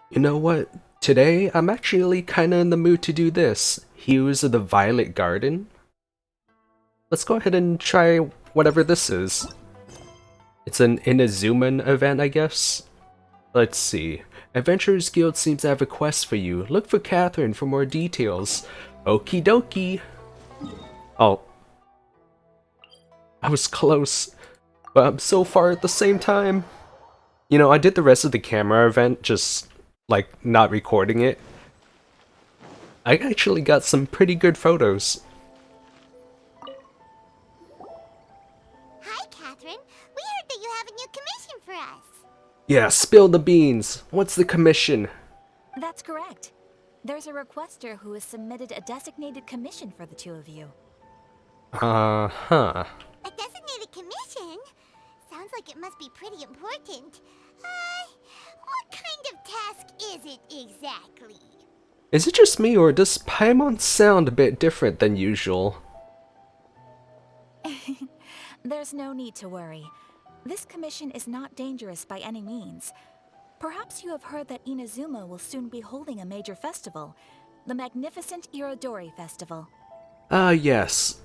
You know what? Today, I'm actually kinda in the mood to do this. Hues of the Violet Garden. Let's go ahead and try whatever this is. It's an Inazuman event, I guess? Let's see. Adventurers Guild seems to have a quest for you. Look for Catherine for more details. Okie dokie. Oh, I was close, but I'm so far at the same time. You know, I did the rest of the camera event, just, like, not recording it. I actually got some pretty good photos. Hi, Catherine. We heard that you have a new commission for us. Yeah, spill the beans. What's the commission? That's correct. There's a requester who has submitted a designated commission for the two of you. Uh-huh. A designated commission? Sounds like it must be pretty important. What kind of task is it exactly? Is it just me, or does Paimon sound a bit different than usual? There's no need to worry. This commission is not dangerous by any means. Perhaps you have heard that Inazuma will soon be holding a major festival, the magnificent Irodori Festival. Yes.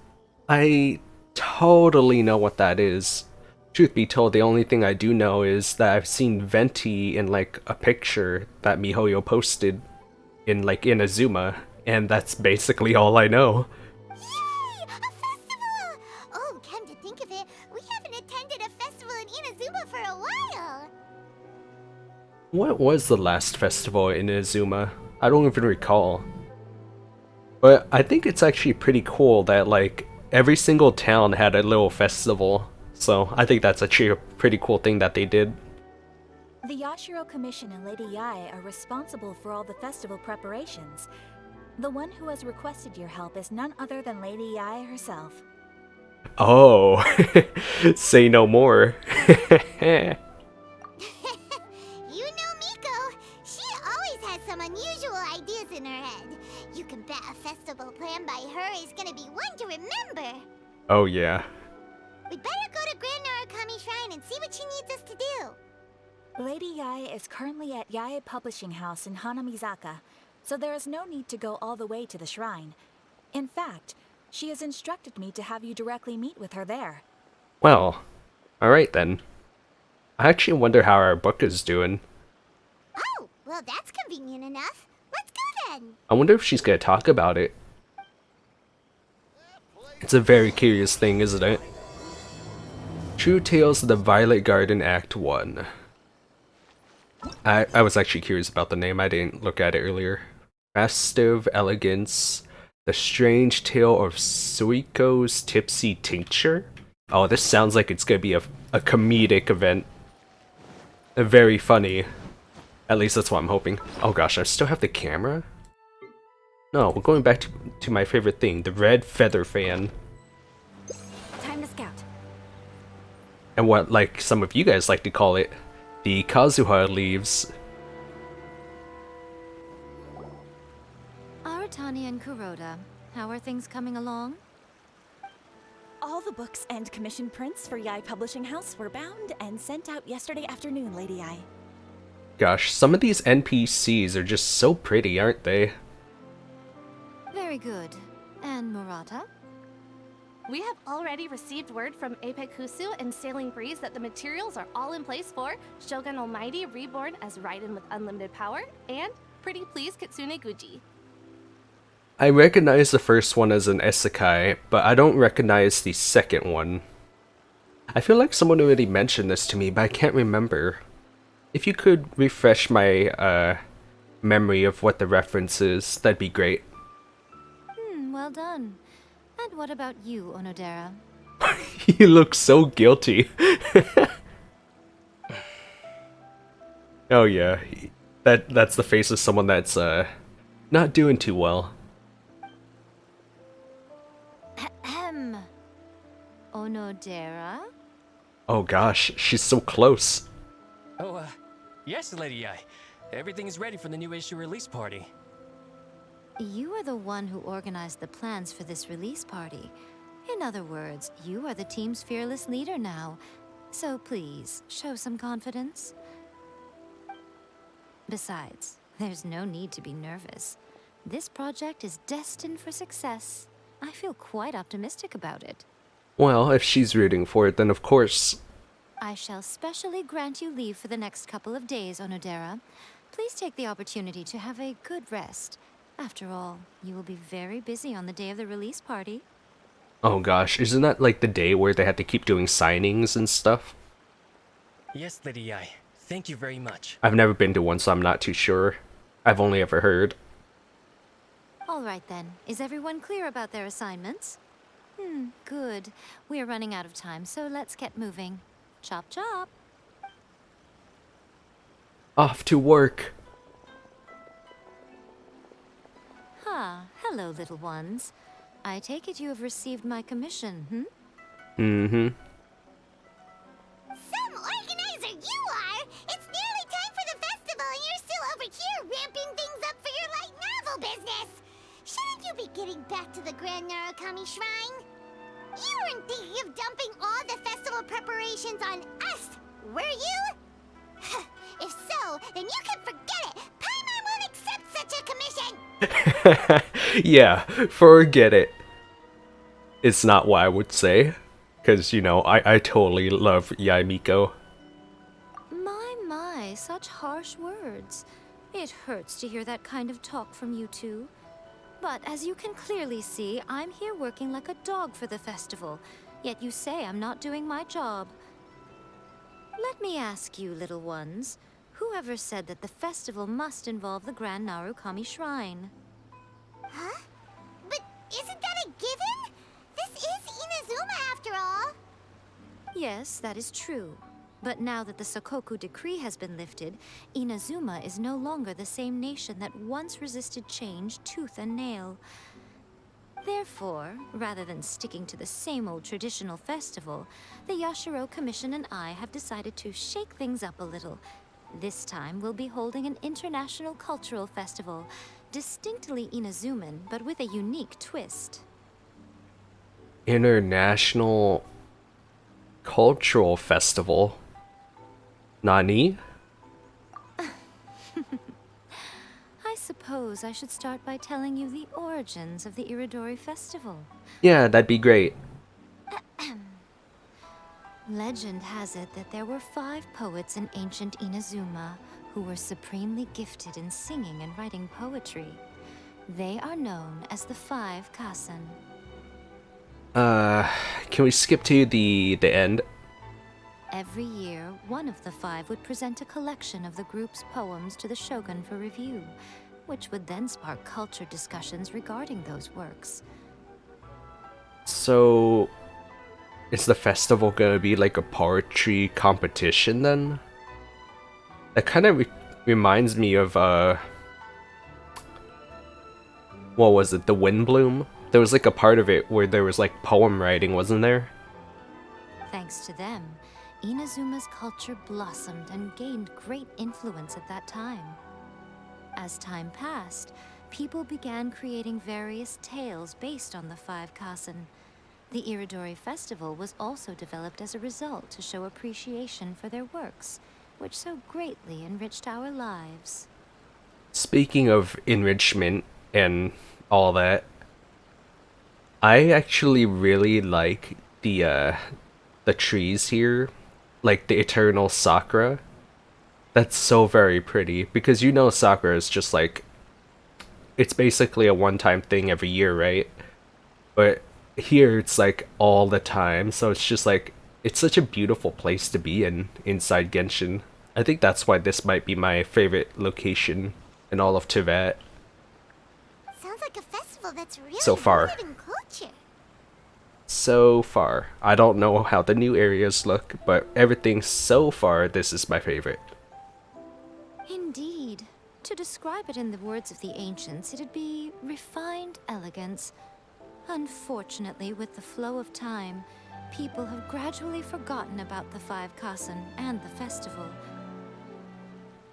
I totally know what that is. Truth be told, the only thing I do know is that I've seen Venti in, like, a picture that MiHoYo posted in, like, Inazuma, and that's basically all I know. Yay! A festival! Oh, come to think of it, we haven't attended a festival in Inazuma for a while. What was the last festival in Inazuma? I don't even recall. But I think it's actually pretty cool that, like, every single town had a little festival. So I think that's actually a pretty cool thing that they did. The Yashiro Commission and Lady Yae are responsible for all the festival preparations. The one who has requested your help is none other than Lady Yae herself. Oh, say no more. You know Miko. She always has some unusual ideas in her head. You can bet a festival planned by her is gonna be one to remember. Oh yeah. We'd better go to Grand Narukami Shrine and see what she needs us to do. Lady Yae is currently at Yae Publishing House in Hanamizaka, so there is no need to go all the way to the shrine. In fact, she has instructed me to have you directly meet with her there. Well, alright then. I actually wonder how our book is doing. Oh, well that's convenient enough. Let's go then. I wonder if she's gonna talk about it. It's a very curious thing, isn't it? True Tales of the Violet Garden Act 1. I was actually curious about the name, I didn't look at it earlier. Festive, Elegance, The Strange Tale of Suiko's Tipsy Tincture? Oh, this sounds like it's gonna be a comedic event. Very funny. At least that's what I'm hoping. Oh gosh, I still have the camera? No, we're going back to my favorite thing, the red feather fan. Time to scout. And what, like, some of you guys like to call it, the Kazuha leaves. Aratani and Kuroda, how are things coming along? All the books and commission prints for Yae Publishing House were bound and sent out yesterday afternoon, Lady Yae. Gosh, some of these NPCs are just so pretty, aren't they? Very good. And Murata? We have already received word from Apekusu and Sailing Breeze that the materials are all in place for Shogun Almighty reborn as Raiden with unlimited power and Pretty Please Kitsune Guji. I recognize the first one as an isekai, but I don't recognize the second one. I feel like someone already mentioned this to me, but I can't remember. If you could refresh my memory of what the reference is, that'd be great. Well done. And what about you, Onodera? He looks so guilty. Oh yeah, that's the face of someone that's not doing too well. Ahem. Onodera? Oh gosh, she's so close. Oh, yes, Lady I. Everything is ready for the new issue release party. You are the one who organized the plans for this release party. In other words, you are the team's fearless leader now. So please, show some confidence. Besides, there's no need to be nervous. This project is destined for success. I feel quite optimistic about it. Well, if she's rooting for it, then of course. I shall specially grant you leave for the next couple of days, Onodera. Please take the opportunity to have a good rest. After all, you will be very busy on the day of the release party. Oh gosh, isn't that like the day where they had to keep doing signings and stuff? Yes, Lady Yai. Thank you very much. I've never been to one, so I'm not too sure. I've only ever heard. All right then. Is everyone clear about their assignments? Good. We are running out of time, so let's get moving. Chop chop. Off to work. Hello, little ones. I take it you have received my commission, Mm-hmm. Some organizer you are! It's nearly time for the festival and you're still over here ramping things up for your light novel business! Shouldn't you be getting back to the Grand Narukami Shrine? You weren't thinking of dumping all the festival preparations on us, were you? If so, then you can forget it! Paimon won't accept such a commission! Yeah, forget it. It's not what I would say. Because, you know, I totally love Yai Miko. My, such harsh words. It hurts to hear that kind of talk from you two. But as you can clearly see, I'm here working like a dog for the festival. Yet you say I'm not doing my job. Let me ask you, little ones. Whoever said that the festival must involve the Grand Narukami Shrine? Huh? But isn't that a given? This is Inazuma after all. Yes, that is true. But now that the Sokoku decree has been lifted, Inazuma is no longer the same nation that once resisted change tooth and nail. Therefore, rather than sticking to the same old traditional festival, the Yashiro Commission and I have decided to shake things up a little. This time, we'll be holding an international cultural festival, distinctly Inazuman, but with a unique twist. International Cultural Festival. Nani? I suppose I should start by telling you the origins of the Irodori Festival. Yeah, that'd be great. Legend has it that there were 5 poets in ancient Inazuma who were supremely gifted in singing and writing poetry. They are known as the 5 Kasen. Can we skip to the end? Every year, one of the 5 would present a collection of the group's poems to the shogun for review, which would then spark culture discussions regarding those works. So, is the festival gonna be like a poetry competition then? That kind of reminds me of, what was it, the Windbloom? There was like a part of it where there was like poem writing, wasn't there? Thanks to them, Inazuma's culture blossomed and gained great influence at that time. As time passed, people began creating various tales based on the 5 Kasen. The Irodori Festival was also developed as a result to show appreciation for their works, which so greatly enriched our lives. Speaking of enrichment and all that, I actually really like the trees here, like the eternal sakura. That's so very pretty, because you know sakura is just like, it's basically a one-time thing every year, right? But here it's like all the time, so it's just like, it's such a beautiful place to be in inside Genshin. I think that's why this might be my favorite location in all of Teyvat. Sounds like a festival that's really So far. rooted in culture. So far. I don't know how the new areas look, but everything so far, this is my favorite. Indeed. To describe it in the words of the ancients, it'd be refined elegance. Unfortunately, with the flow of time, people have gradually forgotten about the 5 Kasen and the festival.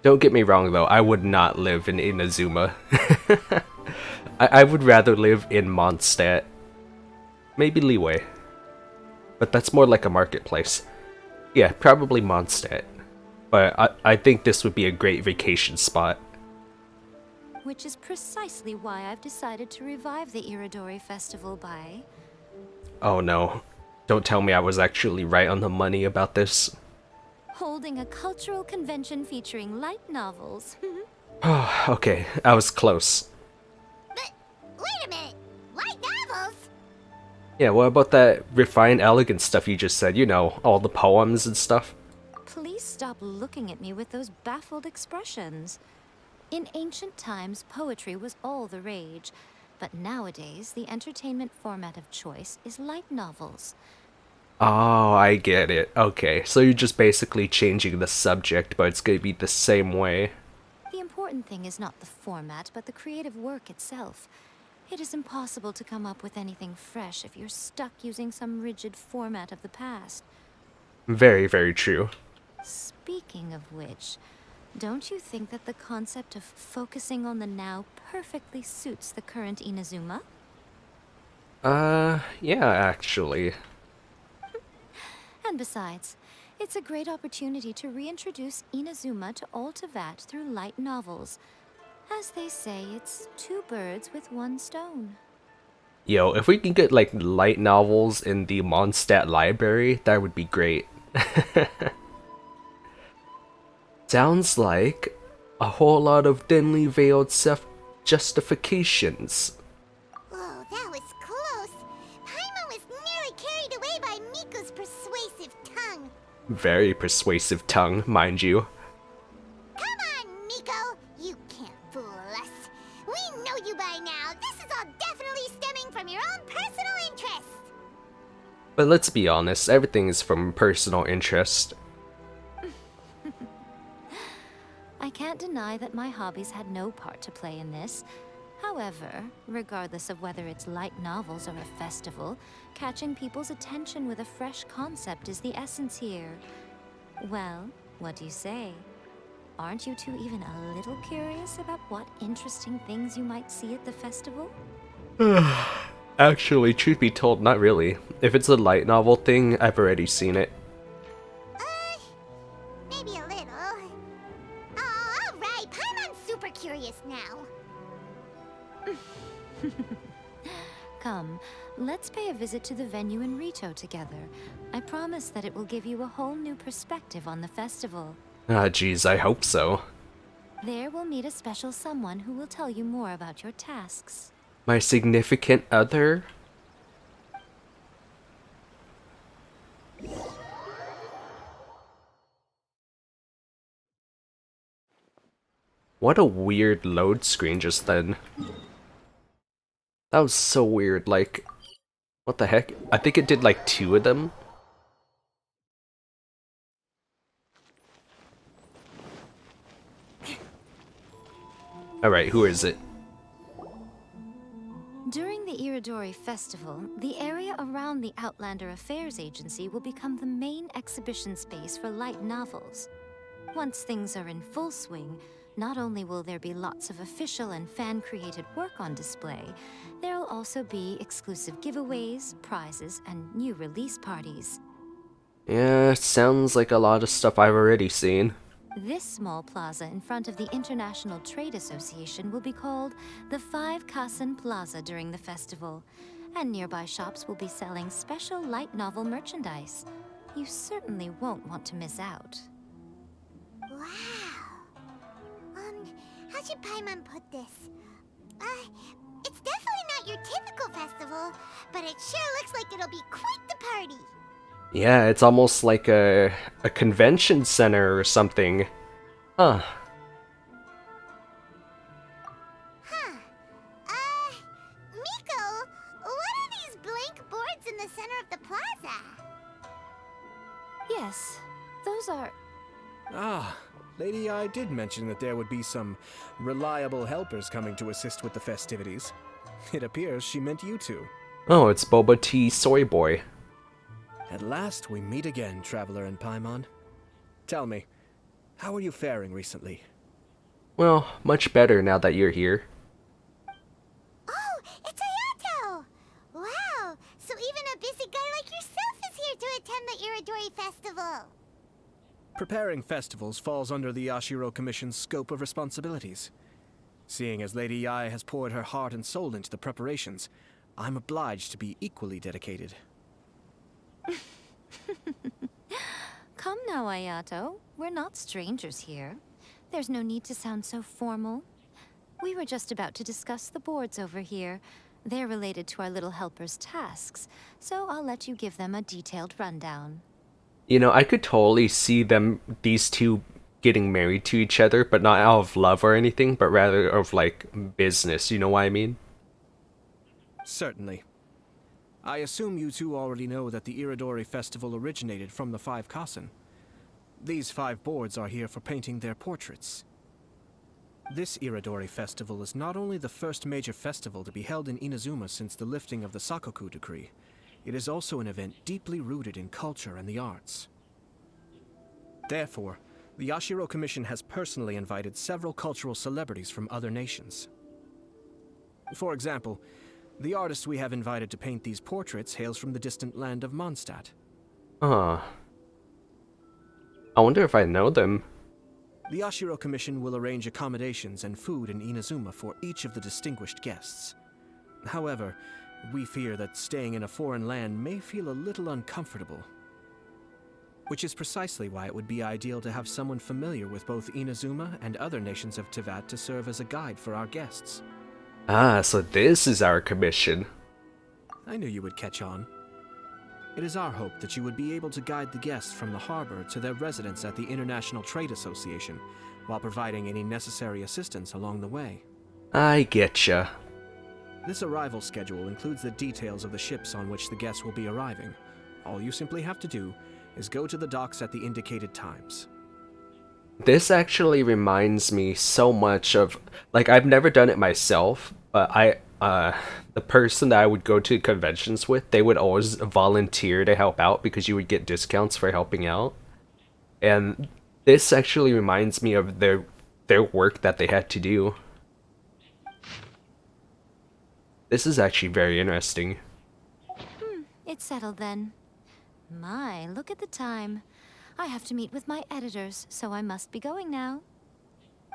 Don't get me wrong though, I would not live in Inazuma. I would rather live in Mondstadt. Maybe Liyue. But that's more like a marketplace. Yeah, probably Mondstadt. but I think this would be a great vacation spot. Which is precisely why I've decided to revive the Irodori Festival by... Oh no. Don't tell me I was actually right on the money about this. holding a cultural convention featuring light novels. Okay, I was close. But wait a minute. Light novels? Yeah, what about that refined elegance stuff you just said? You know, all the poems and stuff. Please stop looking at me with those baffled expressions. In ancient times, poetry was all the rage, but nowadays, the entertainment format of choice is light novels. Oh, I get it. Okay, so you're just basically changing the subject, but it's gonna be the same way. The important thing is not the format, but the creative work itself. It is impossible to come up with anything fresh if you're stuck using some rigid format of the past. Very, very true. Speaking of which, don't you think that the concept of focusing on the now perfectly suits the current Inazuma? Yeah, actually. And besides, it's a great opportunity to reintroduce Inazuma to all teyvat through light novels. As they say, it's two birds with one stone. Yo, if we can get like light novels in the Mondstadt library, that would be great. Sounds like a whole lot of thinly veiled self-justifications. Whoa, that was close. Paimon was nearly carried away by Miko's persuasive tongue. Very persuasive tongue, mind you. Come on, Miko. You can't fool us. We know you by now. This is all definitely stemming from your own personal interests. But let's be honest, everything is from personal interest. I can't deny that my hobbies had no part to play in this. However, regardless of whether it's light novels or a festival, catching people's attention with a fresh concept is the essence here. Well, what do you say? Aren't you two even a little curious about what interesting things you might see at the festival? Actually, truth be told, not really. If it's a light novel thing, I've already seen it. Maybe a little. Oh, alright. Paimon's super curious now. Come, let's pay a visit to the venue in Rito together. I promise that it will give you a whole new perspective on the festival. Ah, geez, I hope so. There we'll meet a special someone who will tell you more about your tasks. My significant other? What a weird load screen just then. That was so weird, like... What the heck? I think it did like 2 of them. Alright, who is it? During the Irodori Festival, the area around the Outlander Affairs Agency will become the main exhibition space for light novels. Once things are in full swing, not only will there be lots of official and fan-created work on display, there'll also be exclusive giveaways, prizes, and new release parties. Yeah, sounds like a lot of stuff I've already seen. This small plaza in front of the International Trade Association will be called the Five Kasen Plaza during the festival, and nearby shops will be selling special light novel merchandise. You certainly won't want to miss out. Wow. How should Paimon put this? It's definitely not your typical festival, but it sure looks like it'll be quite the party. Yeah, it's almost like a convention center or something. Huh. Miko, what are these blank boards in the center of the plaza? Yes, those are... Ah, Lady I did mention that there would be some reliable helpers coming to assist with the festivities. It appears she meant you two. Oh, it's Boba Tea Soy Boy. At last we meet again, Traveler and Paimon. Tell me, how are you faring recently? Well, much better now that you're here. Oh, it's Ayato! Wow, so even a busy guy like yourself is here to attend the Irodori Festival. Preparing festivals falls under the Yashiro Commission's scope of responsibilities. Seeing as Lady Yae has poured her heart and soul into the preparations, I'm obliged to be equally dedicated. Come now, Ayato. We're not strangers here. There's no need to sound so formal. We were just about to discuss the boards over here. They're related to our little helper's tasks, so I'll let you give them a detailed rundown. You know, I could totally see these two getting married to each other, but not out of love or anything, but rather of like business, you know what I mean? Certainly. I assume you two already know that the Irodori Festival originated from the 5 Kasen. These 5 boards are here for painting their portraits. This Irodori Festival is not only the first major festival to be held in Inazuma since the lifting of the Sakoku decree, it is also an event deeply rooted in culture and the arts. Therefore, the Yashiro Commission has personally invited several cultural celebrities from other nations. For example, the artist we have invited to paint these portraits hails from the distant land of Mondstadt. I wonder if I know them. The Yashiro Commission will arrange accommodations and food in Inazuma for each of the distinguished guests. However, we fear that staying in a foreign land may feel a little uncomfortable. Which is precisely why it would be ideal to have someone familiar with both Inazuma and other nations of Teyvat to serve as a guide for our guests. Ah, so this is our commission. I knew you would catch on. It is our hope that you would be able to guide the guests from the harbor to their residence at the International Trade Association, while providing any necessary assistance along the way. I getcha. This arrival schedule includes the details of the ships on which the guests will be arriving. All you simply have to do is go to the docks at the indicated times. This actually reminds me so much of, like, I've never done it myself, but the person that I would go to conventions with, they would always volunteer to help out because you would get discounts for helping out. And this actually reminds me of their work that they had to do. This is actually very interesting. It's settled then. My, look at the time. I have to meet with my editors, so I must be going now.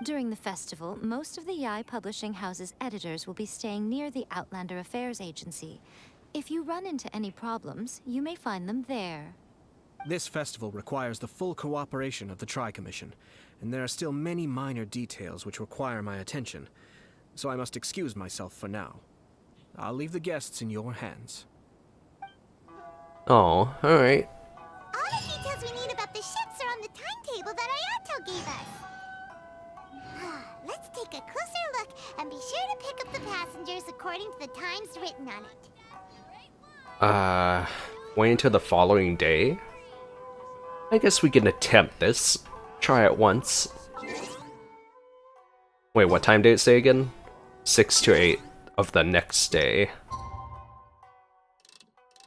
During the festival, most of the Yae Publishing House's editors will be staying near the Outlander Affairs Agency. If you run into any problems, you may find them there. This festival requires the full cooperation of the Tri-Commission, and there are still many minor details which require my attention, so I must excuse myself for now. I'll leave the guests in your hands. Oh, alright. All the details we need about the ships are on the timetable that Ayato gave us. Let's take a closer look and be sure to pick up the passengers according to the times written on it. Wait until the following day? I guess we can attempt this. Try it once. Wait, what time did it say again? 6 to 8 of the next day.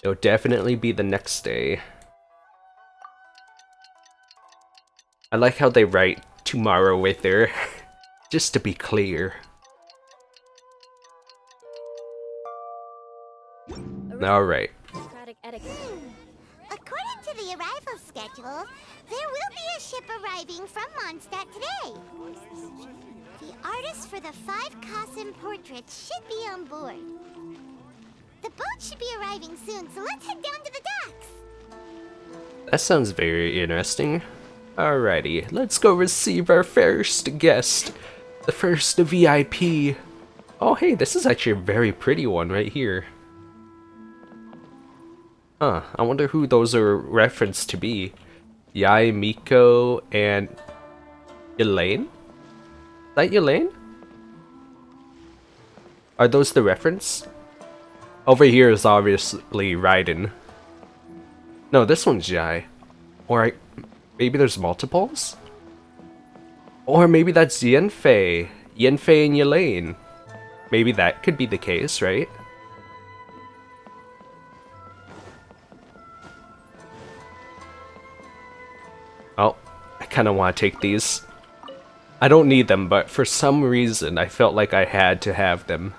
It'll definitely be the next day. I like how they write tomorrow with her, just to be clear. Alright. According to the arrival schedule, there will be a ship arriving from Mondstadt today. The artists for the 5 Kasen portraits should be on board. The boat should be arriving soon, so let's head down to the docks. That sounds very interesting. Alrighty, let's go receive our first guest. The first VIP. Oh hey, this is actually a very pretty one right here. Huh, I wonder who those are referenced to be. Yae, Miko, and Elaine? Is that Elaine? Are those the reference? Over here is obviously Raiden. No, this one's Yae. Or maybe there's multiples? Or maybe that's Yanfei. Yanfei and Elaine. Maybe that could be the case, right? Oh, I kind of want to take these. I don't need them, but for some reason I felt like I had to have them.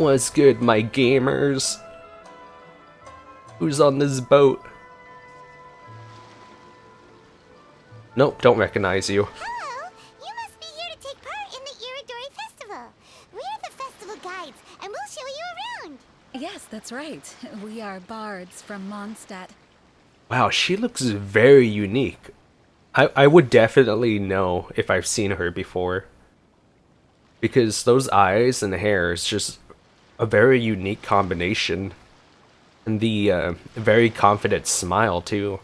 What's good, my gamers? Who's on this boat? Nope, don't recognize you. Hello! You must be here to take part in the Irodori Festival. We're the festival guides, and we'll show you around. Yes, that's right. We are bards from Mondstadt. Wow, she looks very unique. I would definitely know if I've seen her before. Because those eyes and hair is just a very unique combination. And the very confident smile, too.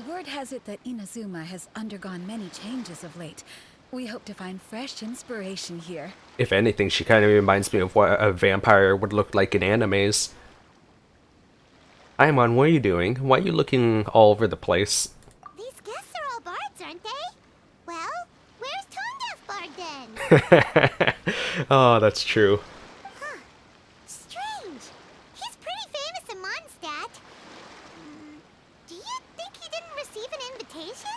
Word has it that Inazuma has undergone many changes of late. We hope to find fresh inspiration here. If anything, she kind of reminds me of what a vampire would look like in animes. Hi, Mon, what are you doing? Why are you looking all over the place? These guests are all bards, aren't they? Well, where's Tone Deaf Bard then? Oh, that's true. Huh. Strange. He's pretty famous in Mondstadt. Do you think he didn't receive an invitation?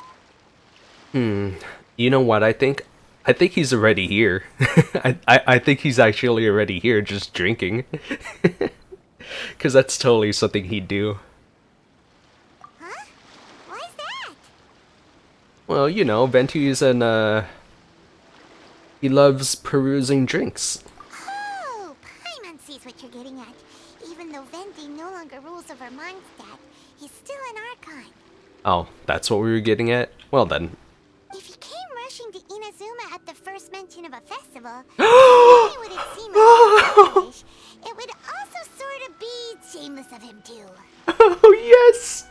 You know what I think? I think he's already here. I think he's actually already here just drinking. Because that's totally something he'd do. Huh? Why's that? Well, you know, Ventu's and, he loves perusing drinks. Oh, Paimon sees what you're getting at. Even though Venti no longer rules over Mondstadt, he's still an Archon. Oh, that's what we were getting at? Well then. If he came rushing to Inazuma at the first mention of a festival, not only would it seem like it would also sort of be shameless of him too. Oh, yes!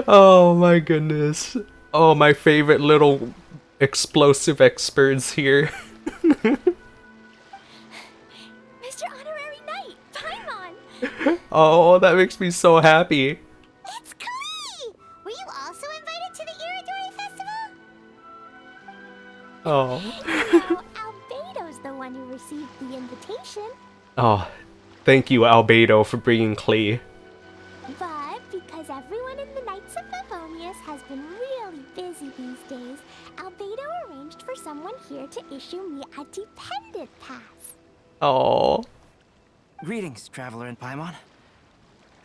Oh my goodness. Oh, my favorite little explosive experts here. Mr. Honorary Knight, Paimon! Oh, that makes me so happy. It's Klee! Were you also invited to the Irodori Festival? Oh. No, Albedo's the one who received the invitation. Oh, thank you, Albedo, for bringing Klee. But because everyone in the Knights of Favonius has been really busy these days, Albedo arranged for someone here to issue me a dependent pass. Oh. Greetings, Traveler and Paimon.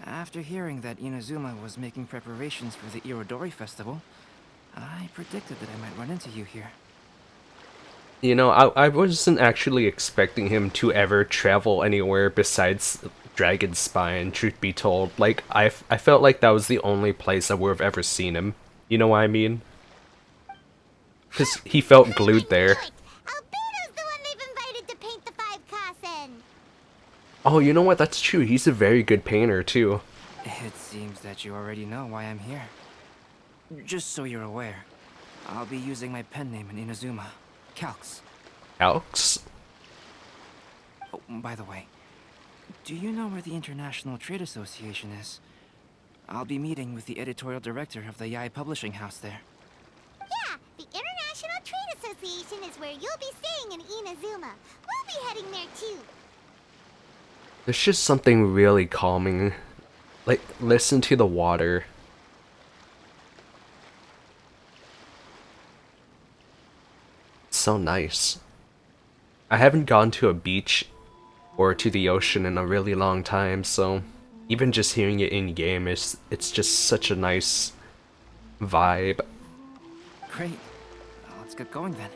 After hearing that Inazuma was making preparations for the Irodori Festival, I predicted that I might run into you here. You know, I wasn't actually expecting him to ever travel anywhere besides Dragon Spine, truth be told. Like, I felt like that was the only place I would have ever seen him. You know what I mean? Because he felt glued there. Albedo's the one they've invited to paint the 5 Kassen. Oh, you know what? That's true. He's a very good painter, too. It seems that you already know why I'm here. Just so you're aware, I'll be using my pen name in Inazuma, Calx. Alex? Oh, by the way, do you know where the International Trade Association is? I'll be meeting with the editorial director of the Yai Publishing House there. Yeah, the International Trade Association is where you'll be staying in Inazuma. We'll be heading there too. There's just something really calming. Like, listen to the water. It's so nice. I haven't gone to a beach or to the ocean in a really long time, so even just hearing it in-game, it's just such a nice vibe. Great. Let's get going then.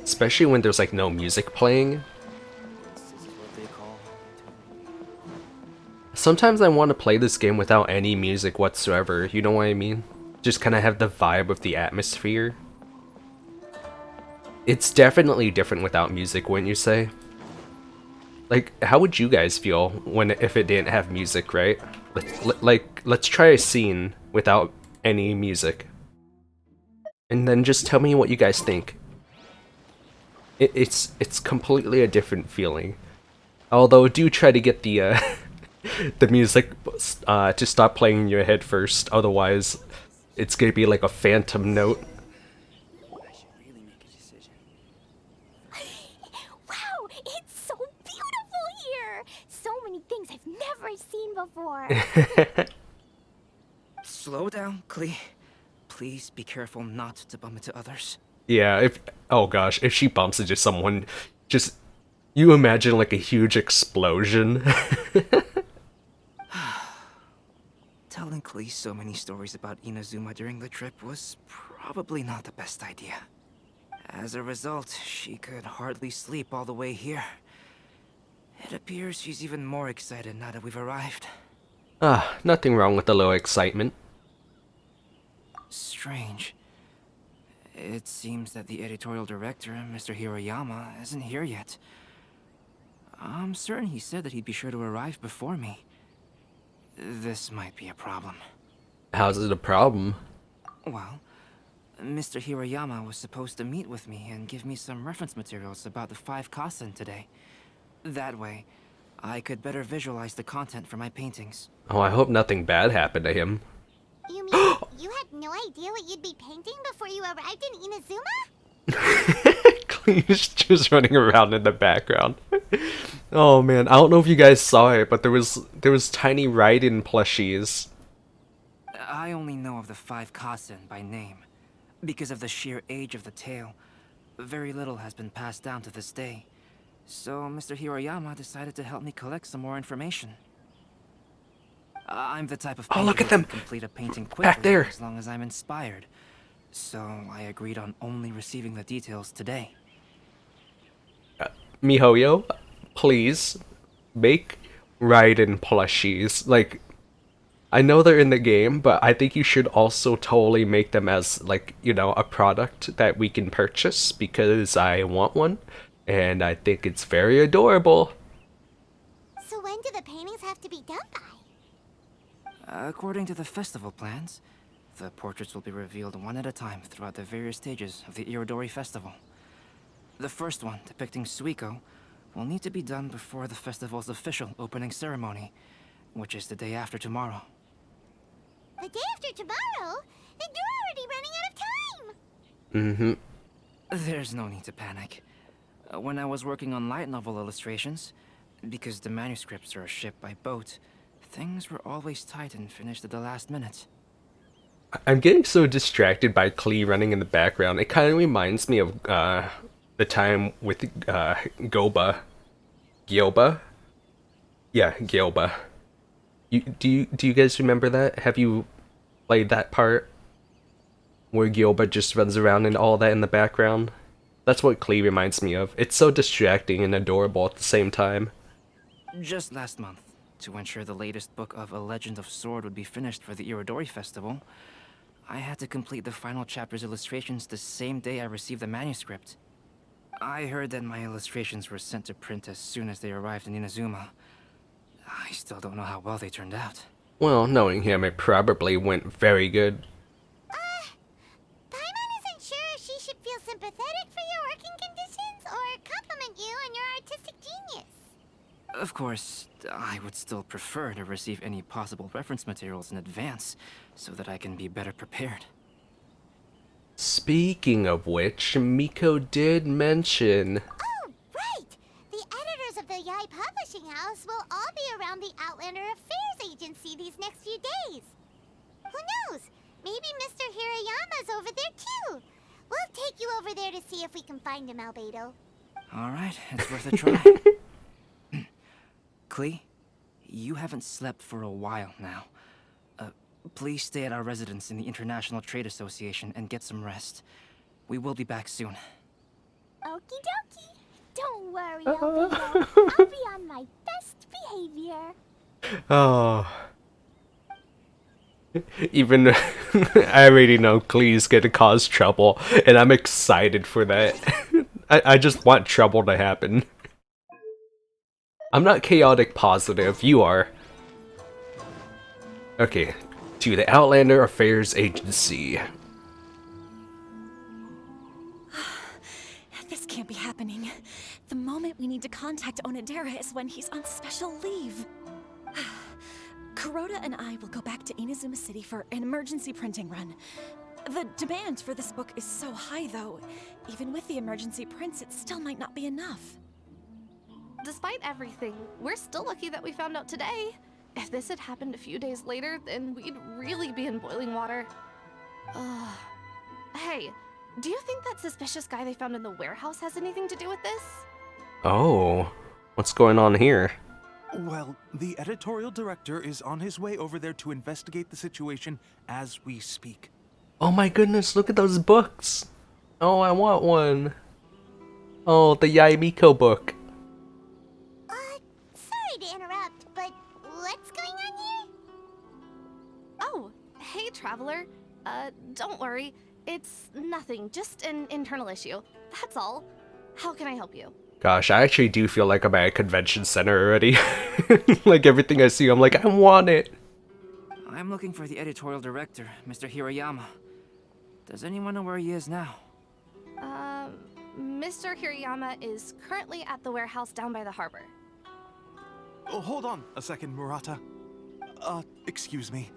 Especially when there's like no music playing. This is what they call... Sometimes I want to play this game without any music whatsoever, you know what I mean? Just kind of have the vibe of the atmosphere. It's definitely different without music, wouldn't you say? Like, how would you guys feel if it didn't have music, right? Let's try a scene without any music. And then just tell me what you guys think. It's completely a different feeling. Although do try to get the the music to stop playing in your head first, otherwise it's gonna be like a phantom note. I should really make a decision. Wow, it's so beautiful here! So many things I've never seen before. Slow down, Klee. Please be careful not to bump into others. Yeah, if oh gosh, if she bumps into someone, just you imagine like a huge explosion. Telling Klee so many stories about Inazuma during the trip was probably not the best idea. As a result, she could hardly sleep all the way here. It appears she's even more excited now that we've arrived. Ah, nothing wrong with a little excitement. Strange. It seems that the editorial director, Mr. Hiroyama, isn't here yet. I'm certain he said that he'd be sure to arrive before me. This might be a problem. How's it a problem? Well, Mr. Hiroyama was supposed to meet with me and give me some reference materials about the 5 Kasen today. That way, I could better visualize the content for my paintings. Oh, I hope nothing bad happened to him. You mean you had no idea what you'd be painting before you arrived in Inazuma? Clee's just running around in the background. Oh man, I don't know if you guys saw it, but there was tiny Raiden plushies. I only know of the 5 Kasen by name. Because of the sheer age of the tale, very little has been passed down to this day. So Mr. Hiroyama decided to help me collect some more information. I'm the type of painter look at who can them! complete a painting quickly Back there! as long as I'm inspired. So I agreed on only receiving the details today. MiHoYo, please make Raiden plushies. Like, I know they're in the game, but I think you should also totally make them as, like, you know, a product that we can purchase, because I want one, and I think it's very adorable. So when do the paintings have to be done by? According to the festival plans, the portraits will be revealed one at a time throughout the various stages of the Irodori Festival. The first one, depicting Suiko, will need to be done before the festival's official opening ceremony, which is the day after tomorrow. The day after tomorrow? Then you're already running out of time! Mm-hmm. There's no need to panic. When I was working on light novel illustrations, because the manuscripts are shipped by boat, things were always tight and finished at the last minute. I'm getting so distracted by Klee running in the background. It kind of reminds me of the time with Gyoba. Gyoba? Yeah, Gyoba. Do you guys remember that? Have you played that part? Where Gyoba just runs around and all that in the background? That's what Klee reminds me of. It's so distracting and adorable at the same time. Just last month, to ensure the latest book of A Legend of Sword would be finished for the Irodori Festival, I had to complete the final chapter's illustrations the same day I received the manuscript. I heard that my illustrations were sent to print as soon as they arrived in Inazuma. I still don't know how well they turned out. Well, knowing him, it probably went very good. Paimon isn't sure if she should feel sympathetic for your working conditions or compliment you on your artistic genius. Of course, I would still prefer to receive any possible reference materials in advance, so that I can be better prepared. Speaking of which, Miko did mention... Oh, right! The editors of the Yai Publishing House will all be around the Outlander Affairs Agency these next few days. Who knows? Maybe Mr. Hiroyama's over there too. We'll take you over there to see if we can find him, Albedo. Alright, it's worth a try. Klee, you haven't slept for a while now. Please stay at our residence in the International Trade Association and get some rest. We will be back soon. Okie dokie. Don't worry, Albedo. I'll be on my best behavior. Oh. Even I already know Klee's gonna cause trouble, and I'm excited for that. I just want trouble to happen. I'm not chaotic positive, you are. Okay, to the Outlander Affairs Agency. This can't be happening. The moment we need to contact Onodera is when he's on special leave. Kuroda and I will go back to Inazuma City for an emergency printing run. The demand for this book is so high, though. Even with the emergency prints, it still might not be enough. Despite everything, we're still lucky that we found out today. If this had happened a few days later, then we'd really be in boiling water. Hey, do you think that suspicious guy they found in the warehouse has anything to do with this? Oh, what's going on here? Well, the editorial director is on his way over there to investigate the situation as we speak. Oh my goodness, look at those books! Oh, I want one. Oh, the Yaimiko book. Sorry to interrupt, but what's going on here? Oh, hey, Traveler. Don't worry. It's nothing, just an internal issue. That's all. How can I help you? Gosh, I actually do feel like I'm at a convention center already. Like everything I see, I'm like, I want it. I'm looking for the editorial director, Mr. Hirayama. Does anyone know where he is now? Mr. Hirayama is currently at the warehouse down by the harbor. Oh, hold on a second, Murata. Excuse me,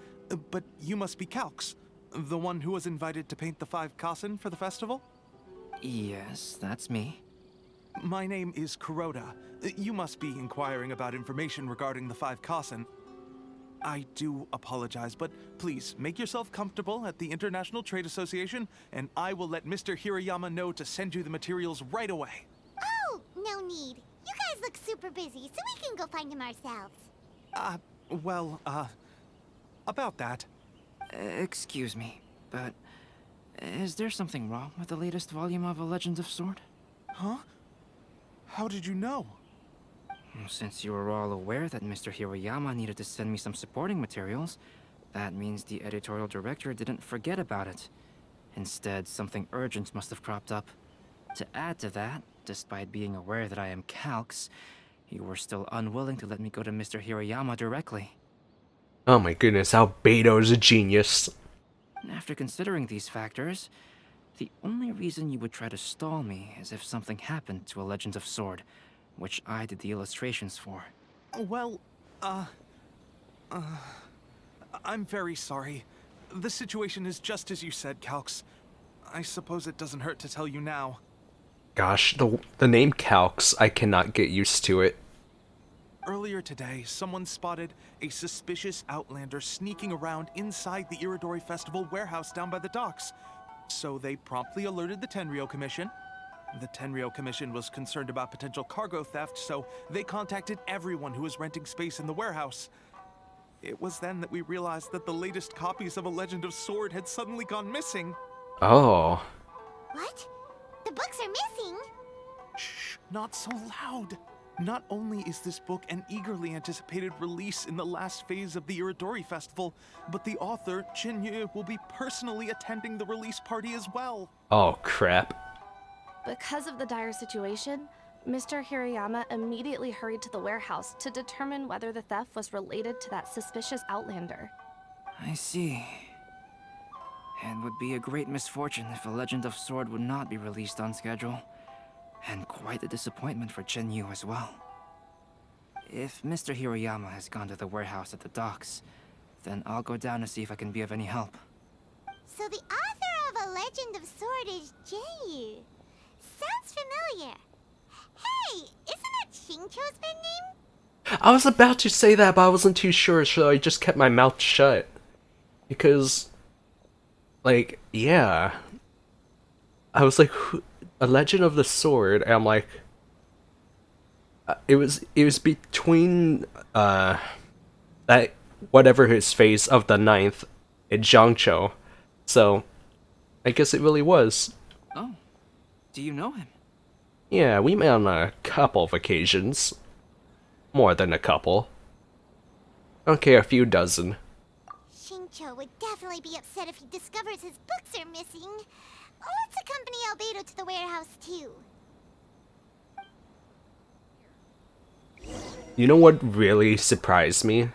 but you must be Calx, the one who was invited to paint the 5 kasen for the festival? Yes, that's me. My name is Kuroda. You must be inquiring about information regarding the 5 kasen. I do apologize, but please make yourself comfortable at the International Trade Association, and I will let Mr. Hirayama know to send you the materials right away. Oh, no need. You guys look super busy, so we can go find him ourselves. About that. Excuse me, but is there something wrong with the latest volume of A Legend of Sword? Huh? How did you know? Since you were all aware that Mr. Hirayama needed to send me some supporting materials, that means the editorial director didn't forget about it. Instead, something urgent must have cropped up. To add to that, despite being aware that I am Calx, you were still unwilling to let me go to Mr. Hirayama directly. Oh my goodness, Albedo's a genius. After considering these factors, the only reason you would try to stall me is if something happened to A Legend of Sword, which I did the illustrations for. Well, I'm very sorry. The situation is just as you said, Calx. I suppose it doesn't hurt to tell you now. Gosh, the name Calx, I cannot get used to it. Earlier today, someone spotted a suspicious outlander sneaking around inside the Irodori Festival warehouse down by the docks. So they promptly alerted the Tenryou Commission. The Tenryou Commission was concerned about potential cargo theft, so they contacted everyone who was renting space in the warehouse. It was then that we realized that the latest copies of A Legend of Sword had suddenly gone missing. Oh. What? The books are missing? Shh, not so loud. Not only is this book an eagerly anticipated release in the last phase of the Irodori Festival, but the author, Jinyu, will be personally attending the release party as well. Oh, crap. Because of the dire situation, Mr. Hirayama immediately hurried to the warehouse to determine whether the theft was related to that suspicious outlander. I see. It would be a great misfortune if A Legend of Sword would not be released on schedule. And quite a disappointment for Jinyu as well. If Mr. Hirayama has gone to the warehouse at the docks, then I'll go down to see if I can be of any help. So the author of A Legend of Sword is Jinyu. Sounds familiar. Hey, isn't that Xingqiu's pen name? I was about to say that, but I wasn't too sure, so I just kept my mouth shut. Because, like, yeah. I was like, A Legend of the Sword, and I'm like, it was between, that, whatever his face of the 9th and Zhangqiu. So, I guess it really was. Oh, do you know him? Yeah, we met on a couple of occasions. More than a couple. Okay, a few dozen. Xingqiu would definitely be upset if he discovers his books are missing. Let's accompany Albedo to the warehouse, too. You know what really surprised me?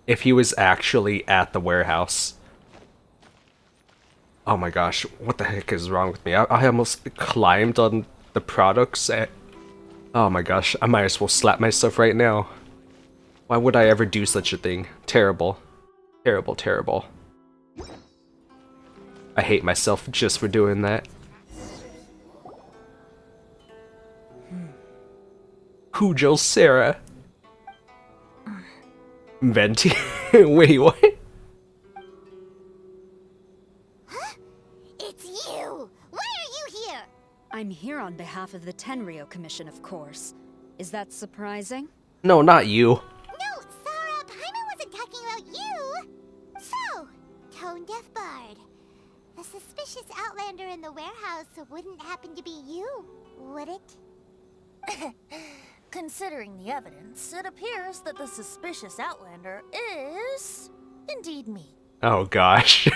If he was actually at the warehouse. Oh my gosh, what the heck is wrong with me? I almost climbed on the products at... Oh my gosh, I might as well slap myself right now. Why would I ever do such a thing? Terrible. Terrible, terrible. I hate myself just for doing that. Hujo Sarah. Venti. Wait, what? Huh? It's you! behalf of the Tenryou Commission, of course. Is that surprising? No, not you. No, Sarah, Paimon wasn't talking about you! So, tone-deaf bard. The suspicious outlander in the warehouse wouldn't happen to be you, would it? Considering the evidence, it appears that the suspicious outlander is indeed me. Oh gosh.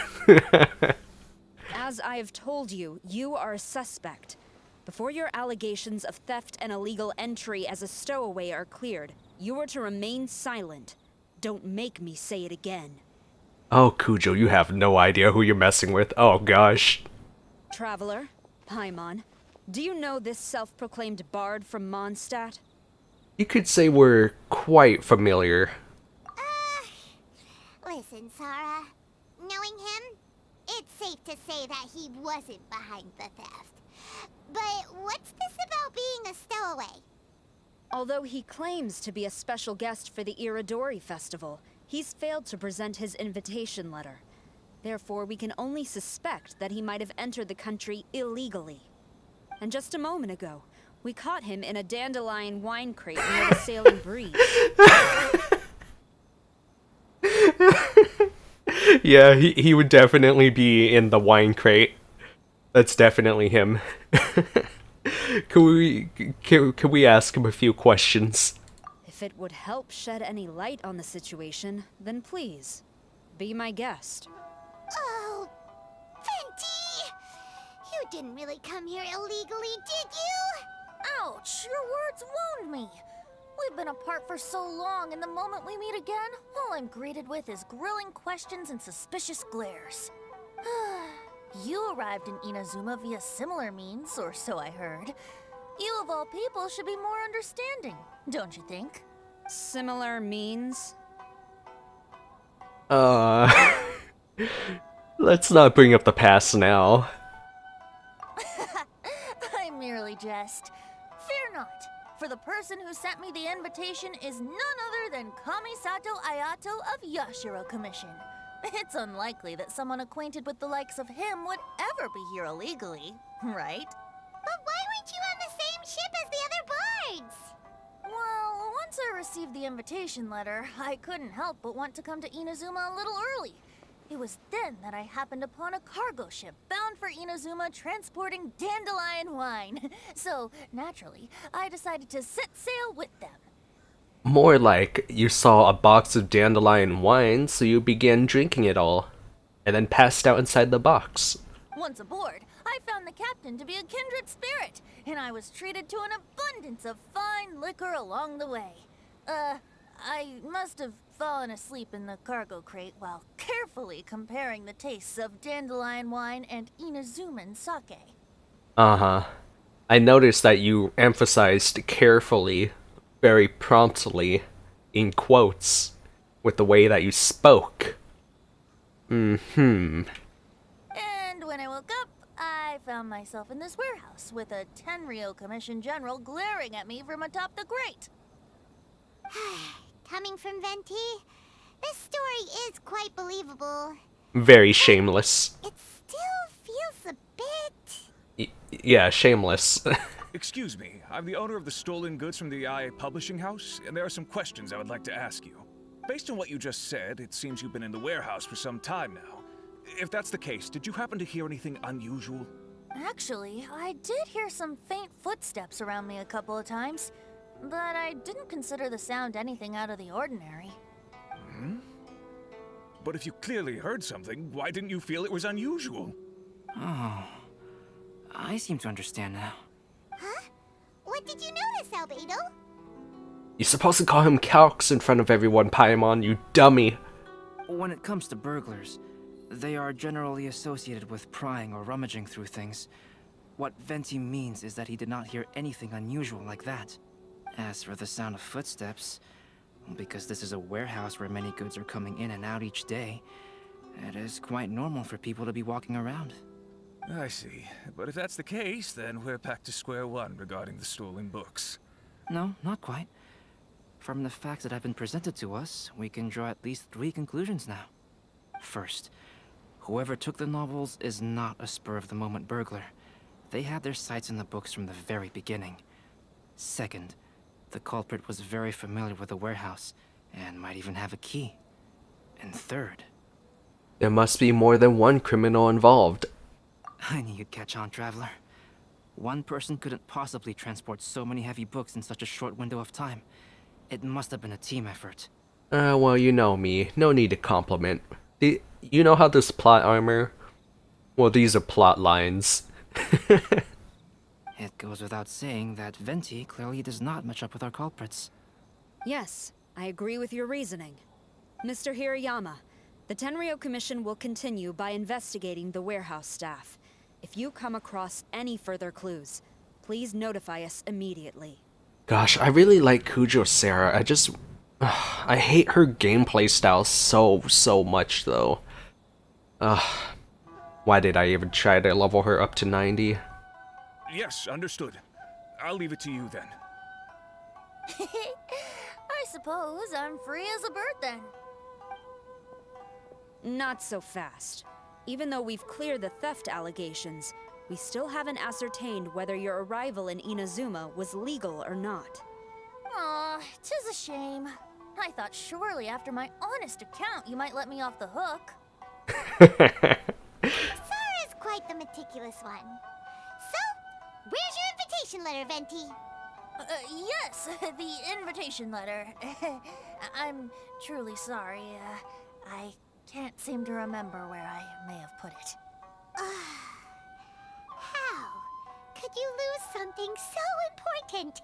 As I have told you, you are a suspect. Before your allegations of theft and illegal entry as a stowaway are cleared, you are to remain silent. Don't make me say it again. Oh, Cujo, you have no idea who you're messing with. Oh gosh. Traveler, Paimon, do you know this self-proclaimed bard from Mondstadt? You could say we're quite familiar. Listen, Sarah. Knowing him, it's safe to say that he wasn't behind the theft. But what's this about being a stowaway? Although he claims to be a special guest for the Irodori Festival, he's failed to present his invitation letter. Therefore, we can only suspect that he might have entered the country illegally. And just a moment ago, we caught him in a dandelion wine crate near the Sailing Breeze. Yeah, he would definitely be in the wine crate. That's definitely him. Can we ask him a few questions? If it would help shed any light on the situation, then please, be my guest. Oh, Venti! You didn't really come here illegally, did you? Ouch, your words wound me. We've been apart for so long, and the moment we meet again, all I'm greeted with is grilling questions and suspicious glares. You arrived in Inazuma via similar means, or so I heard. You of all people should be more understanding, don't you think? Similar means? Let's not bring up the past now. I merely jest. Fear not, for the person who sent me the invitation is none other than Kamisato Ayato of Yashiro Commission. It's unlikely that someone acquainted with the likes of him would ever be here illegally, right? But why weren't you on the same ship as the other bards? Well, once I received the invitation letter, I couldn't help but want to come to Inazuma a little early. It was then that I happened upon a cargo ship bound for Inazuma transporting dandelion wine. So, naturally, I decided to set sail with them. More like you saw a box of dandelion wine, so you began drinking it all, and then passed out inside the box. Once aboard, I found the captain to be a kindred spirit, and I was treated to an abundance of fine liquor along the way. I must have fallen asleep in the cargo crate while carefully comparing the tastes of dandelion wine and Inazuman sake. Uh-huh. I noticed that you emphasized carefully, very promptly, in quotes, with the way that you spoke. Mm-hmm. And when I woke up, I found myself in this warehouse with a Tenryou Commission general glaring at me from atop the grate. Coming from Venti, this story is quite believable. Very shameless. It still feels a bit... Yeah, shameless. Excuse me, I'm the owner of the stolen goods from the IA publishing house, and there are some questions I would like to ask you. Based on what you just said, it seems you've been in the warehouse for some time now. If that's the case, did you happen to hear anything unusual? Actually, I did hear some faint footsteps around me a couple of times, but I didn't consider the sound anything out of the ordinary. Hmm? But if you clearly heard something, why didn't you feel it was unusual? Oh, I seem to understand now. Huh? What did you notice, Albedo? You're supposed to call him Calx in front of everyone, Paimon, you dummy. When it comes to burglars, they are generally associated with prying or rummaging through things. What Venti means is that he did not hear anything unusual like that. As for the sound of footsteps, because this is a warehouse where many goods are coming in and out each day, it is quite normal for people to be walking around. I see. But if that's the case, then we're back to square one regarding the stolen books. No, not quite. From the facts that have been presented to us, we can draw at least 3 conclusions now. First, whoever took the novels is not a spur-of-the-moment burglar. They had their sights on the books from the very beginning. Second, the culprit was very familiar with the warehouse, and might even have a key. And third... There must be more than one criminal involved. I knew you'd catch on, Traveler. One person couldn't possibly transport so many heavy books in such a short window of time. It must have been a team effort. Well, you know me. No need to compliment. You know how this plot armor? Well, these are plot lines. It goes without saying that Venti clearly does not match up with our culprits. Yes, I agree with your reasoning. Mr. Hirayama, the Tenryo Commission will continue by investigating the warehouse staff. If you come across any further clues, please notify us immediately. Gosh, I really like Kujo Sarah. I hate her gameplay style so much though. Why did I even try to level her up to 90? Yes, understood. I'll leave it to you then. I suppose I'm free as a bird then. Not so fast. Even though we've cleared the theft allegations, we still haven't ascertained whether your arrival in Inazuma was legal or not. Aw, 'tis a shame. I thought surely after my honest account you might let me off the hook. Sara's quite the meticulous one. So, where's your invitation letter, Venti? Yes, the invitation letter. I'm truly sorry. I can't seem to remember where I may have put it. How could you lose something so important?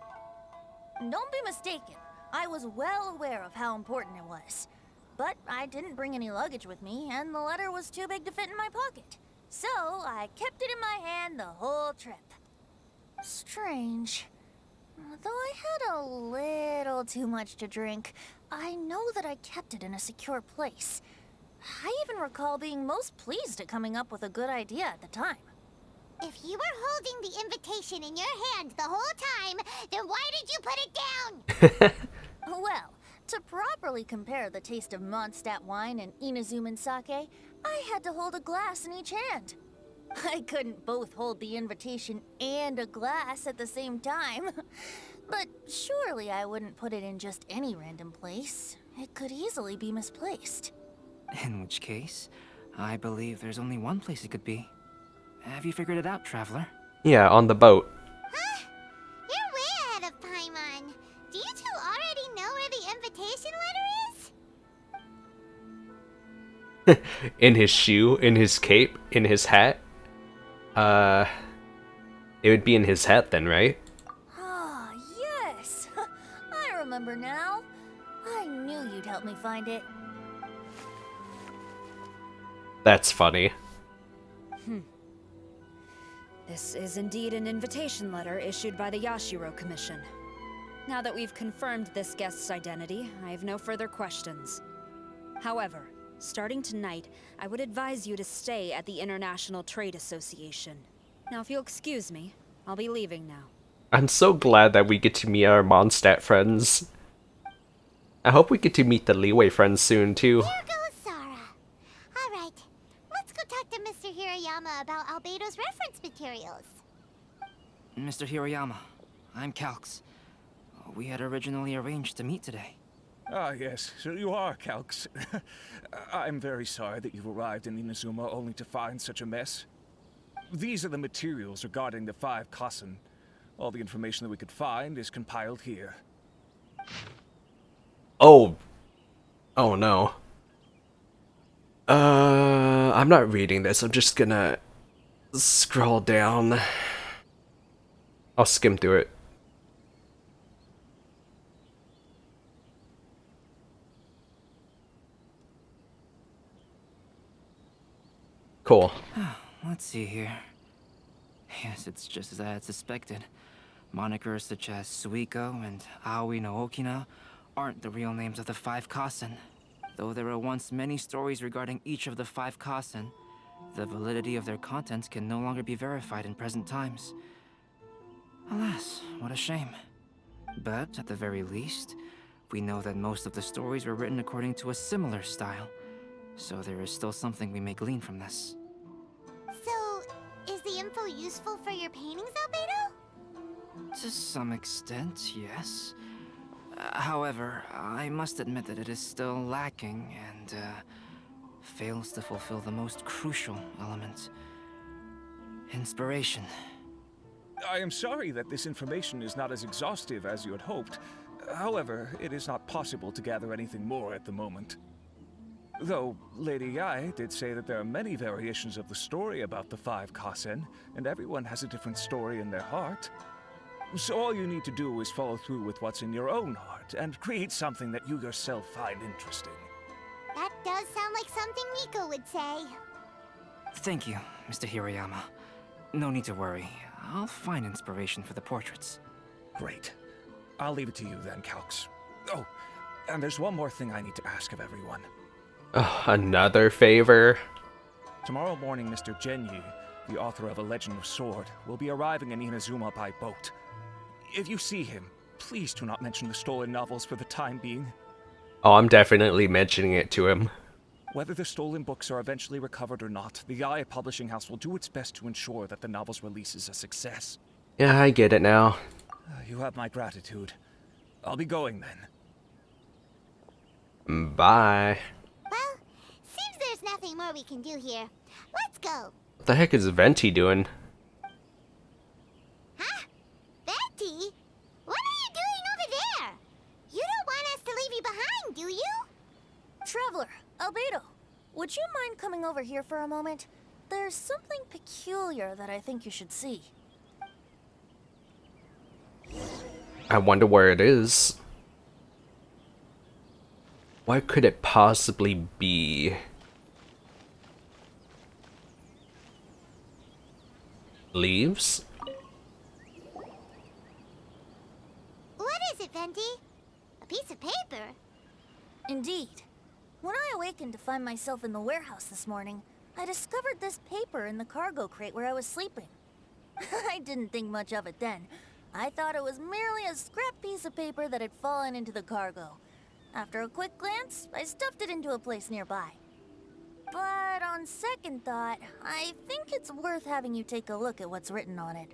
Don't be mistaken. I was well aware of how important it was. But I didn't bring any luggage with me, and the letter was too big to fit in my pocket. So I kept it in my hand the whole trip. Strange. Though I had a little too much to drink, I know that I kept it in a secure place. I even recall being most pleased at coming up with a good idea at the time. If you were holding the invitation in your hand the whole time, then why did you put it down? Well, to properly compare the taste of Mondstadt wine and Inazuman sake, I had to hold a glass in each hand. I couldn't both hold the invitation and a glass at the same time. But surely I wouldn't put it in just any random place. It could easily be misplaced. In which case, I believe there's only one place it could be. Have you figured it out, Traveler? Yeah, on the boat. Huh? You're way ahead of Paimon. Do you two already know where the invitation letter is? In his shoe, in his cape, in his hat. It would be in his hat then, right? Ah, yes! I remember now. I knew you'd help me find it. That's funny. This is indeed an invitation letter issued by the Yashiro Commission. Now that we've confirmed this guest's identity, I have no further questions. However, starting tonight, I would advise you to stay at the International Trade Association. Now, if you'll excuse me, I'll be leaving now. I'm so glad that we get to meet our Mondstadt friends. I hope we get to meet the Leeway friends soon, too. Here goes Sara. Alright, let's go talk to Mr. Hirayama about Albedo's reference materials. Mr. Hirayama, I'm Calx. We had originally arranged to meet today. Ah, yes, so you are Calx. I'm very sorry that you've arrived in Inazuma only to find such a mess. These are the materials regarding the 5 Kassen. All the information that we could find is compiled here. Oh. Oh no. I'm not reading this. I'm just gonna scroll down. I'll skim through it. Cool. Let's see here. Yes, it's just as I had suspected. Monikers such as Suiko and Aoi no Okina aren't the real names of the 5 Kassen. Though there were once many stories regarding each of the 5 Kassen, the validity of their contents can no longer be verified in present times. Alas, what a shame. But at the very least, we know that most of the stories were written according to a similar style, so there is still something we may glean from this. So, is the info useful for your paintings, Albedo? To some extent, yes. However, I must admit that it is still lacking and fails to fulfill the most crucial element. Inspiration. I am sorry that this information is not as exhaustive as you had hoped. However, it is not possible to gather anything more at the moment. Though, Lady Yae did say that there are many variations of the story about the 5 Kasen, and everyone has a different story in their heart. So all you need to do is follow through with what's in your own heart, and create something that you yourself find interesting. That does sound like something Rico would say. Thank you, Mr. Hirayama. No need to worry. I'll find inspiration for the portraits. Great. I'll leave it to you then, Calx. Oh, and there's one more thing I need to ask of everyone. Another favor? Tomorrow morning, Mr. Genyi, the author of A Legend of Sword, will be arriving in Inazuma by boat. If you see him, please do not mention the stolen novels for the time being. Oh, I'm definitely mentioning it to him. Whether the stolen books are eventually recovered or not, the Yae Publishing House will do its best to ensure that the novel's release is a success. Yeah, I get it now. You have my gratitude. I'll be going then. Bye. Well, seems there's nothing more we can do here. Let's go. What the heck is Venti doing? Huh? Venti? What are you doing over there? You don't want us to leave you behind, do you? Traveler, Albedo, would you mind coming over here for a moment? There's something peculiar that I think you should see. I wonder where it is. What could it possibly be? Leaves? What is it, Venti? A piece of paper? Indeed. When I awakened to find myself in the warehouse this morning, I discovered this paper in the cargo crate where I was sleeping. I didn't think much of it then. I thought it was merely a scrap piece of paper that had fallen into the cargo. After a quick glance, I stuffed it into a place nearby. But on second thought, I think it's worth having you take a look at what's written on it.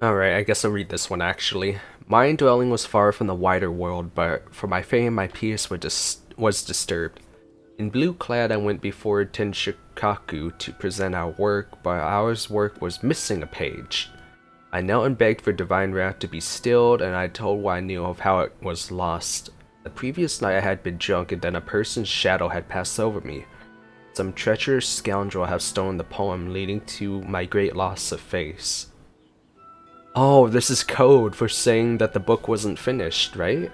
Alright, I guess I'll read this one actually. My indwelling was far from the wider world, but for my fame my peace was disturbed. In blue clad I went before Tenshikaku to present our work, but our work was missing a page. I knelt and begged for divine wrath to be stilled, and I told what I knew of how it was lost. The previous night I had been drunk, and then a person's shadow had passed over me. Some treacherous scoundrel had stolen the poem, leading to my great loss of face. Oh, this is code for saying that the book wasn't finished, right?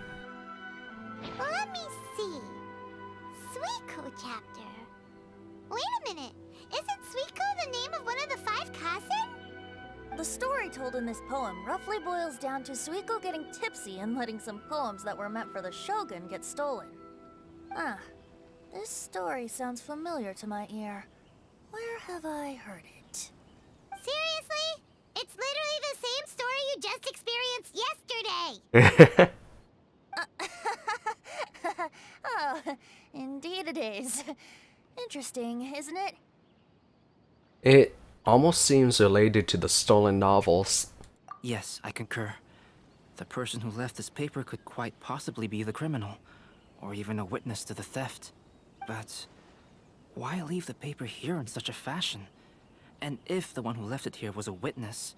Let me see. Suiko chapter. Wait a minute. Isn't Suiko the name of one of the 5 Kasen? The story told in this poem roughly boils down to Suiko getting tipsy and letting some poems that were meant for the shogun get stolen. Ah, this story sounds familiar to my ear. Where have I heard it? Seriously? It's literally the same story you just experienced yesterday! Oh, indeed it is. Interesting, isn't it? It almost seems related to the stolen novels. Yes, I concur. The person who left this paper could quite possibly be the criminal, or even a witness to the theft. But why leave the paper here in such a fashion? And if the one who left it here was a witness,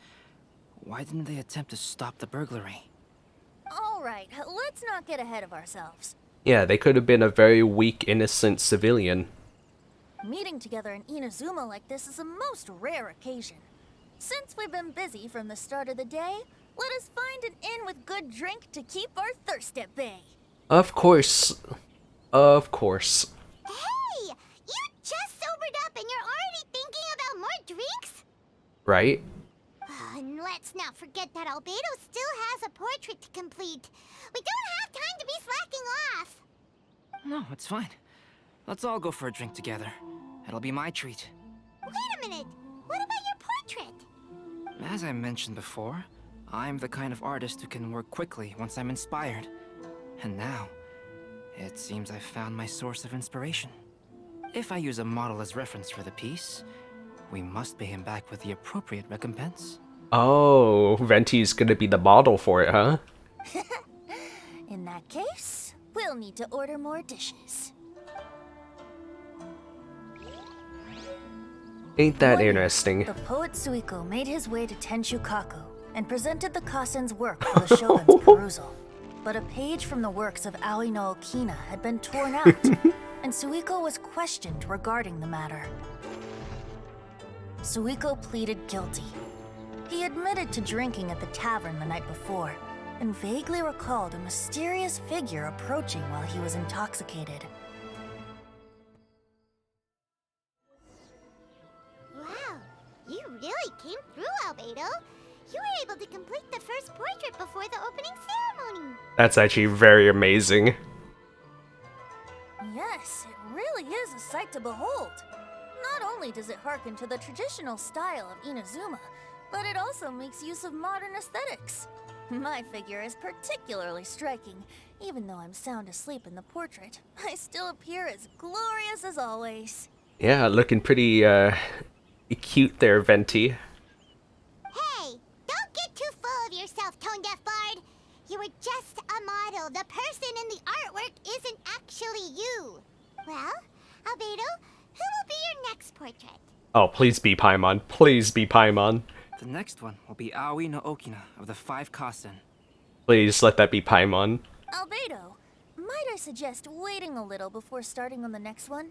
why didn't they attempt to stop the burglary? Alright, let's not get ahead of ourselves. Yeah, they could have been a very weak, innocent civilian. Meeting together in Inazuma like this is a most rare occasion. Since we've been busy from the start of the day, let us find an inn with good drink to keep our thirst at bay. Of course. Of course. Hey! You just sobered up and you're already thinking about more drinks? Right? And let's not forget that Albedo still has a portrait to complete. We don't have time to be slacking off. No, it's fine. Let's all go for a drink together. It'll be my treat. Wait a minute. What about your portrait? As I mentioned before, I'm the kind of artist who can work quickly once I'm inspired. And now, it seems I've found my source of inspiration. If I use a model as reference for the piece, we must pay him back with the appropriate recompense. Oh, Venti's gonna be the model for it, huh? In that case, we'll need to order more dishes. Ain't that One day, interesting? The poet Suiko made his way to Tenshukaku and presented the Kasen's work for the shogun's perusal. But a page from the works of Aoi no Okina had been torn out, and Suiko was questioned regarding the matter. Suiko pleaded guilty. He admitted to drinking at the tavern the night before, and vaguely recalled a mysterious figure approaching while he was intoxicated. Wow, you really came through, Albedo. You were able to complete the first portrait before the opening ceremony. That's actually very amazing. Yes, it really is a sight to behold. Not only does it harken to the traditional style of Inazuma, but it also makes use of modern aesthetics. My figure is particularly striking. Even though I'm sound asleep in the portrait, I still appear as glorious as always. Yeah, looking pretty cute there, Venti. Hey, don't get too full of yourself, Tone Deaf Bard. You were just a model. The person in the artwork isn't actually you. Well, Albedo, who will be your next portrait? Oh, please be Paimon. Please be Paimon. The next one will be Aoi no Okina of the 5 Kasen. Please let that be Paimon. Albedo, might I suggest waiting a little before starting on the next one?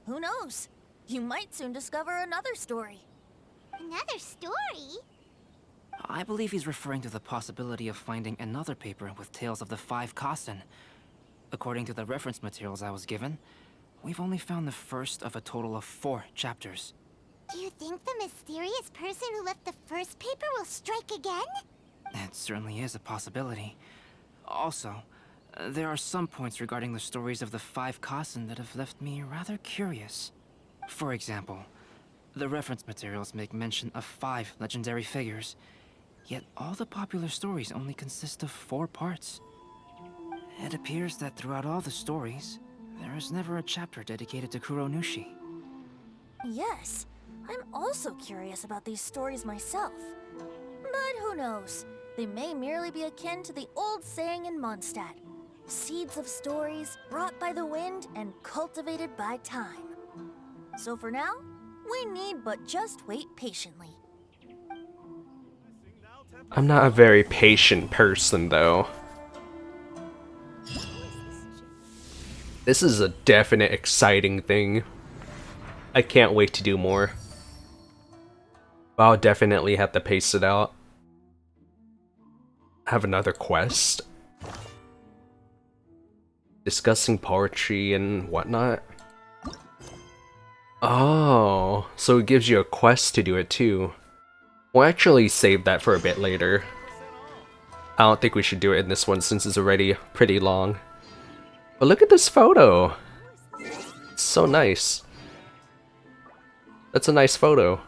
Who knows? You might soon discover another story. Another story? I believe he's referring to the possibility of finding another paper with tales of the 5 Kasen. According to the reference materials I was given, we've only found the first of a total of 4 chapters. Do you think the mysterious person who left the first paper will strike again? It certainly is a possibility. Also, there are some points regarding the stories of the 5 Kasen that have left me rather curious. For example, the reference materials make mention of 5 legendary figures, yet all the popular stories only consist of 4 parts. It appears that throughout all the stories, there is never a chapter dedicated to Kuronushi. Yes, I'm also curious about these stories myself. But who knows? They may merely be akin to the old saying in Mondstadt. Seeds of stories brought by the wind and cultivated by time. So for now, we need but just wait patiently. I'm not a very patient person, though. This is a definite exciting thing. I can't wait to do more. I'll definitely have to pace it out. Have another quest. Discussing poetry and whatnot. Oh, so it gives you a quest to do it too. We'll actually save that for a bit later. I don't think we should do it in this one since it's already pretty long. But look at this photo! It's so nice. That's a nice photo.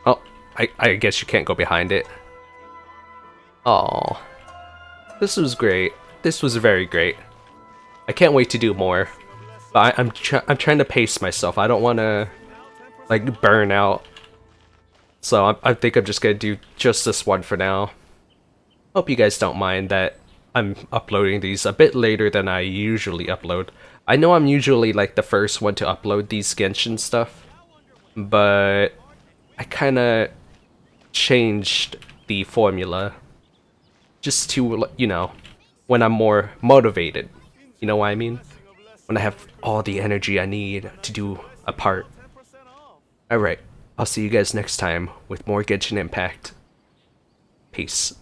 Oh, I guess you can't go behind it. Oh, this was great. This was very great. I can't wait to do more. But I'm trying to pace myself. I don't want to like burn out. So I think I'm just gonna do just this one for now. Hope you guys don't mind that I'm uploading these a bit later than I usually upload. I know I'm usually like the first one to upload these Genshin stuff, but I kind of changed the formula just to, you know, when I'm more motivated. You know what I mean? When I have all the energy I need to do a part. Alright, I'll see you guys next time with more Genshin Impact. Peace.